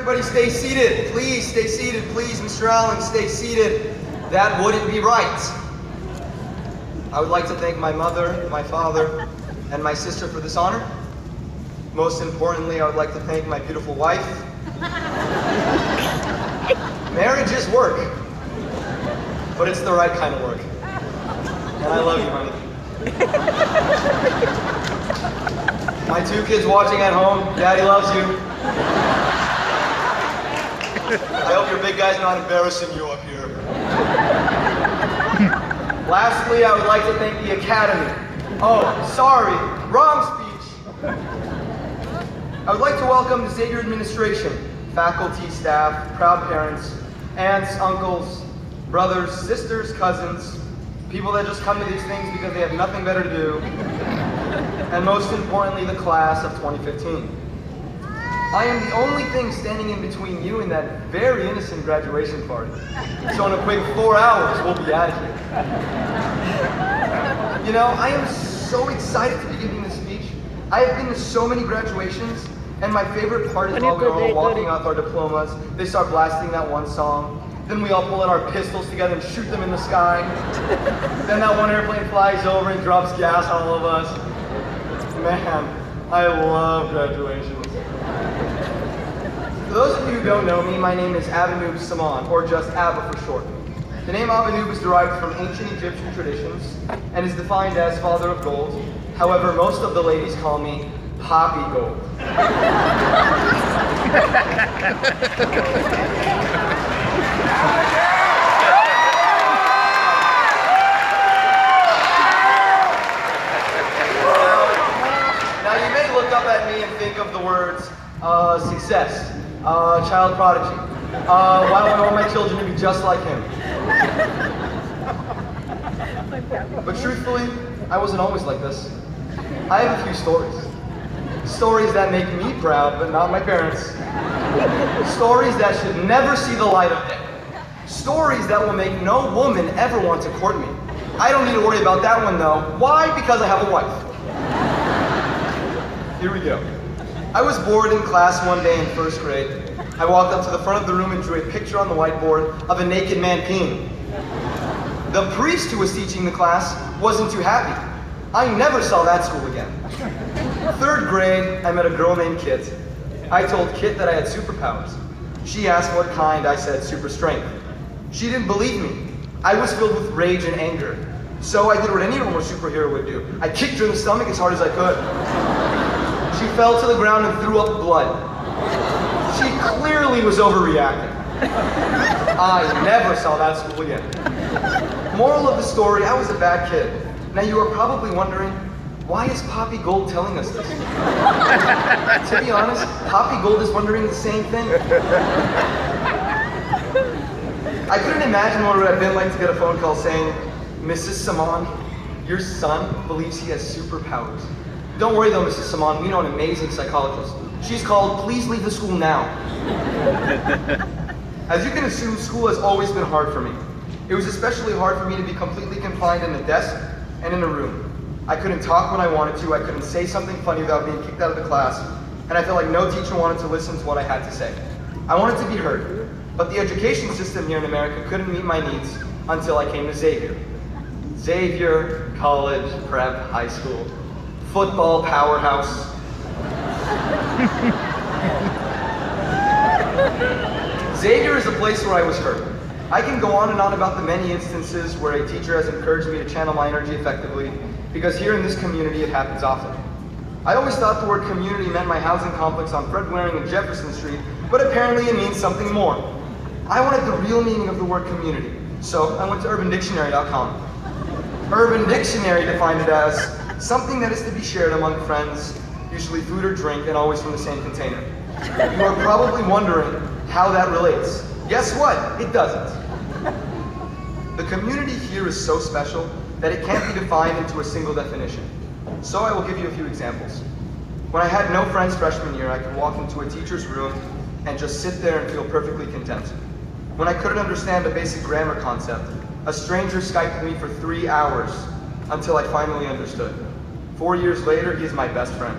everybody stay seated? Please stay seated. Please, Mr. Allen, stay seated. That wouldn't be right. I would like to thank my mother, my father, and my sister for this honor. Most importantly, I would like to thank my beautiful wife. Marriage is work, but it's the right kind of work. And I love you, honey. My 2 kids watching at home, Daddy loves you. I hope your big guy's not embarrassing you up here. Lastly, I would like to thank the Academy. Oh, sorry, wrong speech. I would like to welcome the Xavier administration, faculty, staff, proud parents, aunts, uncles, brothers, sisters, cousins, people that just come to these things because they have nothing better to do, and most importantly, the class of 2015. I am the only thing standing in between you and that very innocent graduation party. So in a quick 4 hours, we'll be out of here. You know, I am so excited to be giving this speech. I have been to so many graduations, and my favorite part is while we're all walking out our diplomas, they start blasting that one song. Then we all pull out our pistols together and shoot them in the sky. Then that one airplane flies over and drops gas on all of us. Man, I love graduations. For those of you who don't know me, my name is Samaan, or just Abba for short. The name Abanub is derived from ancient Egyptian traditions and is defined as father of gold. However, most of the ladies call me Poppy Gold. Now you may look up at me and think of the words success, child prodigy. Why do I want my children to be just like him? But truthfully, I wasn't always like this. I have a few stories. Stories that make me proud, but not my parents. Stories that should never see the light of day. Stories that will make no woman ever want to court me. I don't need to worry about that one though. Why? Because I have a wife. Here we go. I was bored in class one day in 1st grade. I walked up to the front of the room and drew a picture on the whiteboard of a naked man peeing. The priest who was teaching the class wasn't too happy. I never saw that school again. 3rd grade, I met a girl named Kit. I told Kit that I had superpowers. She asked what kind. I said super strength. She didn't believe me. I was filled with rage and anger. So I did what any normal superhero would do. I kicked her in the stomach as hard as I could. She fell to the ground and threw up blood. She clearly was overreacting. I never saw that school again. Moral of the story, I was a bad kid. Now you are probably wondering, why is Poppy Gold telling us this? To be honest, Poppy Gold is wondering the same thing. I couldn't imagine what it would have been like to get a phone call saying, Mrs. Samaan, your son believes he has superpowers. Don't worry though, Mrs. Samaan, we know an amazing psychologist. She's called Please Leave the School Now. As you can assume, school has always been hard for me. It was especially hard for me to be completely confined in a desk and in a room. I couldn't talk when I wanted to, I couldn't say something funny without being kicked out of the class, and I felt like no teacher wanted to listen to what I had to say. I wanted to be heard, but the education system here in America couldn't meet my needs until I came to Xavier. Xavier, college, prep, high school, football powerhouse. Xavier is a place where I was hurt. I can go on and on about the many instances where a teacher has encouraged me to channel my energy effectively, because here in this community it happens often. I always thought the word community meant my housing complex on Fred Waring and Jefferson Street, but apparently it means something more. I wanted the real meaning of the word community, so I went to UrbanDictionary.com. Urban Dictionary defined it as something that is to be shared among friends, usually food or drink, and always from the same container. You are probably wondering how that relates. Guess what? It doesn't. The community here is so special that it can't be defined into a single definition. So I will give you a few examples. When I had no friends freshman year, I could walk into a teacher's room and just sit there and feel perfectly content. When I couldn't understand a basic grammar concept, a stranger Skyped me for 3 hours until I finally understood. 4 years later, he is my best friend.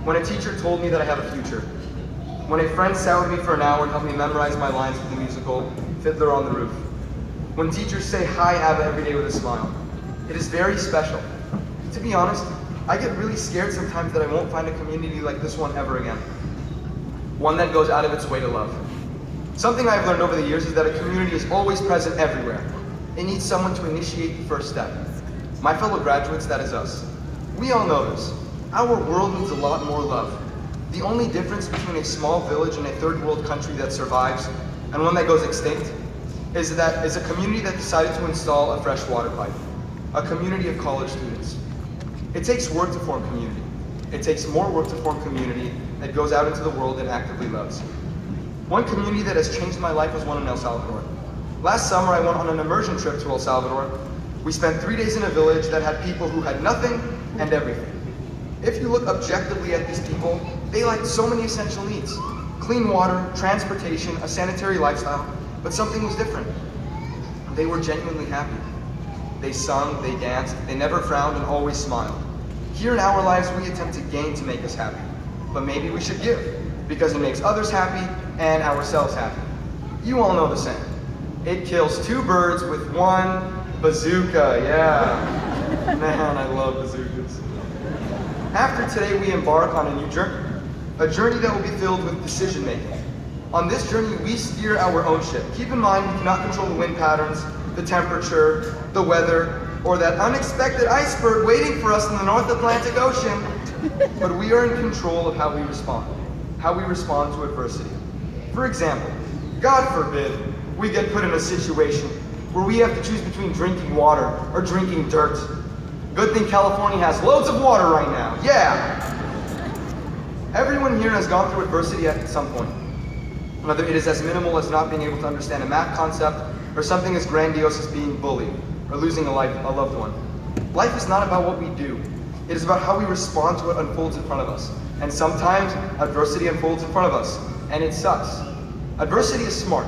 When a teacher told me that I have a future. when a friend sat with me for an hour and helped me memorize my lines for the musical Fiddler on the Roof. When teachers say hi Ava every day with a smile. It is very special. To be honest, I get really scared sometimes that I won't find a community like this one ever again. One that goes out of its way to love. Something I've learned over the years is that a community is always present everywhere. It needs someone to initiate the first step. My fellow graduates, that is us. We all know this. Our world needs a lot more love. The only difference between a small village and a third world country that survives and one that goes extinct is a community that decided to install a fresh water pipe. A community of college students. It takes work to form community. It takes more work to form community that goes out into the world and actively loves. One community that has changed my life was one in El Salvador. Last summer, I went on an immersion trip to El Salvador. We spent 3 days in a village that had people who had nothing and everything. If you look objectively at these people, they lacked so many essential needs. Clean water, transportation, a sanitary lifestyle, but something was different. They were genuinely happy. They sung, they danced, they never frowned and always smiled. Here in our lives, we attempt to gain to make us happy. But maybe we should give, because it makes others happy and ourselves happy. You all know the saying. It kills 2 birds with 1 bazooka, yeah. Man, I love bazookas. After today, we embark on a new journey. A journey that will be filled with decision making. On this journey, we steer our own ship. Keep in mind, we cannot control the wind patterns, the temperature, the weather, or that unexpected iceberg waiting for us in the North Atlantic Ocean. But we are in control of how we respond to adversity. For example, God forbid, we get put in a situation where we have to choose between drinking water or drinking dirt. Good thing California has loads of water right now, yeah! Everyone here has gone through adversity at some point. Whether it is as minimal as not being able to understand a math concept, or something as grandiose as being bullied, or losing a loved one. Life is not about what we do. It is about how we respond to what unfolds in front of us. And sometimes, adversity unfolds in front of us, and it sucks. Adversity is smart.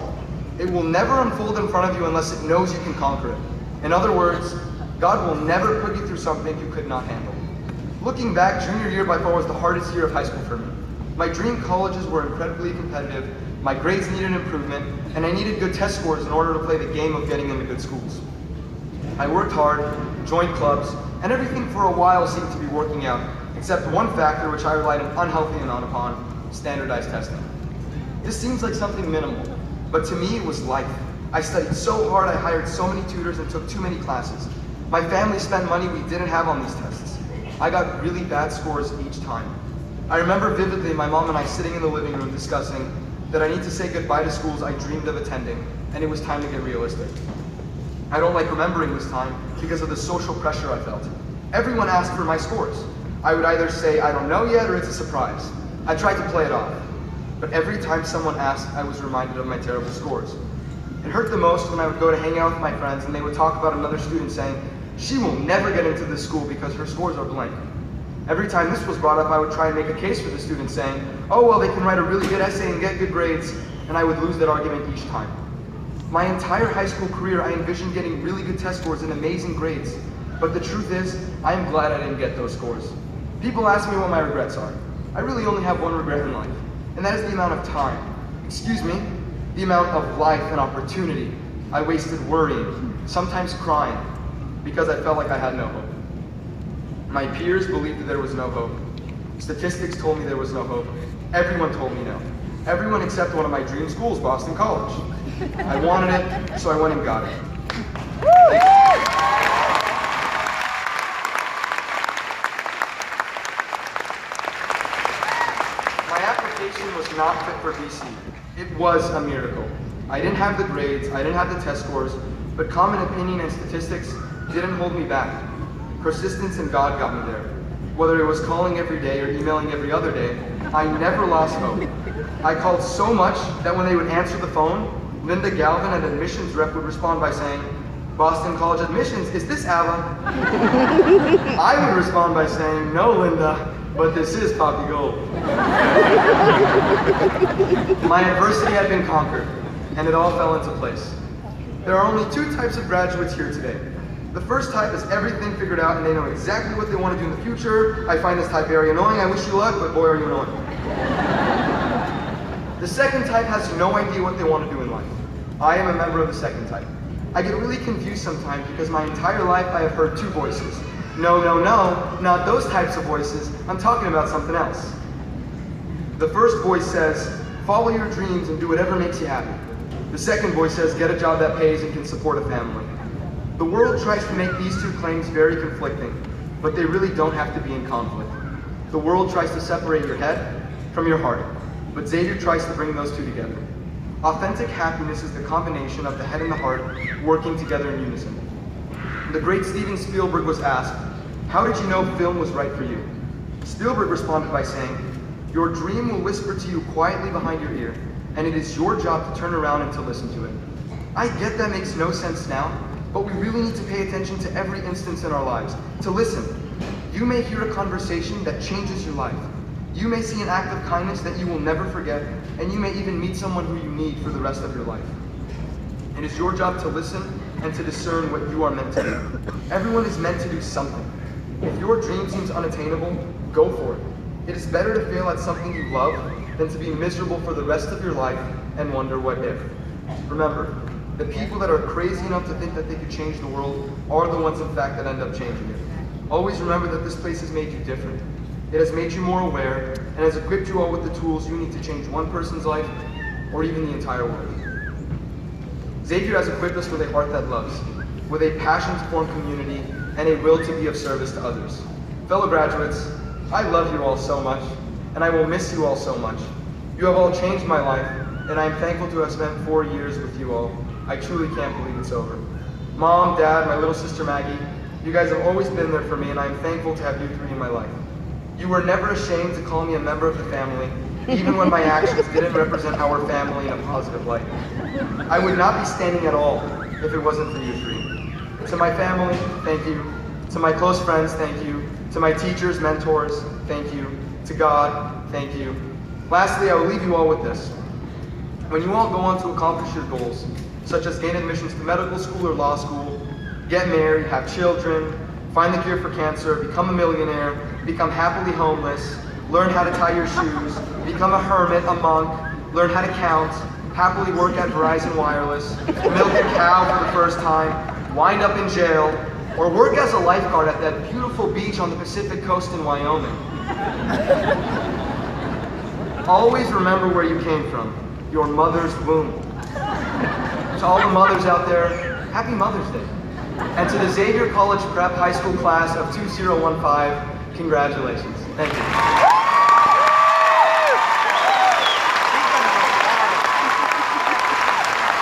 It will never unfold in front of you unless it knows you can conquer it. In other words, God will never put you through something you could not handle. Looking back, junior year by far was the hardest year of high school for me. My dream colleges were incredibly competitive, my grades needed improvement, and I needed good test scores in order to play the game of getting into good schools. I worked hard, joined clubs, and everything for a while seemed to be working out, except one factor which I relied an unhealthy amount upon, standardized testing. This seems like something minimal, but to me it was life. I studied so hard, I hired so many tutors and took too many classes. My family spent money we didn't have on these tests. I got really bad scores each time. I remember vividly my mom and I sitting in the living room discussing that I need to say goodbye to schools I dreamed of attending, and it was time to get realistic. I don't like remembering this time because of the social pressure I felt. Everyone asked for my scores. I would either say I don't know yet or it's a surprise. I tried to play it off. But every time someone asked, I was reminded of my terrible scores. It hurt the most when I would go to hang out with my friends and they would talk about another student saying, she will never get into this school because her scores are blank. Every time this was brought up, I would try and make a case for the student saying, oh, well, they can write a really good essay and get good grades, and I would lose that argument each time. My entire high school career, I envisioned getting really good test scores and amazing grades. But the truth is, I am glad I didn't get those scores. People ask me what my regrets are. I really only have one regret in life, and that is the amount of time, the amount of life and opportunity I wasted worrying, sometimes crying, because I felt like I had no hope. My peers believed that there was no hope. Statistics told me there was no hope. Everyone told me no. Everyone except one of my dream schools, Boston College. I wanted it, so I went and got it. My application was not fit for BC. It was a miracle. I didn't have the grades, I didn't have the test scores, but common opinion and statistics didn't hold me back. Persistence and God got me there. Whether it was calling every day or emailing every other day, I never lost hope. I called so much that when they would answer the phone, Linda Galvin, an admissions rep, would respond by saying, Boston College admissions, is this Ava? I would respond by saying, no, Linda, but this is Poppy Gold. My adversity had been conquered, and it all fell into place. There are only 2 types of graduates here today. The first type is everything figured out and they know exactly what they want to do in the future. I find this type very annoying. I wish you luck, but boy are you annoying. The second type has no idea what they want to do in life. I am a member of the second type. I get really confused sometimes because my entire life I have heard two voices. No, no, no, not those types of voices. I'm talking about something else. The first voice says, follow your dreams and do whatever makes you happy. The second voice says, get a job that pays and can support a family. The world tries to make these two claims very conflicting, but they really don't have to be in conflict. The world tries to separate your head from your heart, but Xavier tries to bring those two together. Authentic happiness is the combination of the head and the heart working together in unison. The great Steven Spielberg was asked, how did you know film was right for you? Spielberg responded by saying, your dream will whisper to you quietly behind your ear, and it is your job to turn around and to listen to it. I get that makes no sense now, but we really need to pay attention to every instance in our lives, to listen. You may hear a conversation that changes your life. You may see an act of kindness that you will never forget, and you may even meet someone who you need for the rest of your life. It is your job to listen and to discern what you are meant to do. Everyone is meant to do something. If your dream seems unattainable, go for it. It is better to fail at something you love than to be miserable for the rest of your life and wonder what if. Remember, the people that are crazy enough to think that they could change the world are the ones, in fact, that end up changing it. Always remember that this place has made you different. It has made you more aware and has equipped you all with the tools you need to change one person's life or even the entire world. Xavier has equipped us with a heart that loves, with a passion to form community and a will to be of service to others. Fellow graduates, I love you all so much, and I will miss you all so much. You have all changed my life, and I am thankful to have spent 4 years with you all. I truly can't believe it's over. Mom, Dad, my little sister Maggie, you guys have always been there for me, and I am thankful to have you three in my life. You were never ashamed to call me a member of the family, even when my actions didn't represent our family in a positive light. I would not be standing at all if it wasn't for you three. To my family, thank you. To my close friends, thank you. To my teachers, mentors, thank you. To God, thank you. Lastly, I will leave you all with this. When you all go on to accomplish your goals, such as gain admissions to medical school or law school, get married, have children, find the cure for cancer, become a millionaire, become happily homeless, learn how to tie your shoes, become a hermit, a monk, learn how to count, happily work at Verizon Wireless, milk a cow for the first time, wind up in jail, or work as a lifeguard at that beautiful beach on the Pacific coast in Wyoming. Always remember where you came from, your mother's womb. To all the mothers out there, happy Mother's Day. And to the Xavier College Prep High School class of 2015, congratulations. Thank you.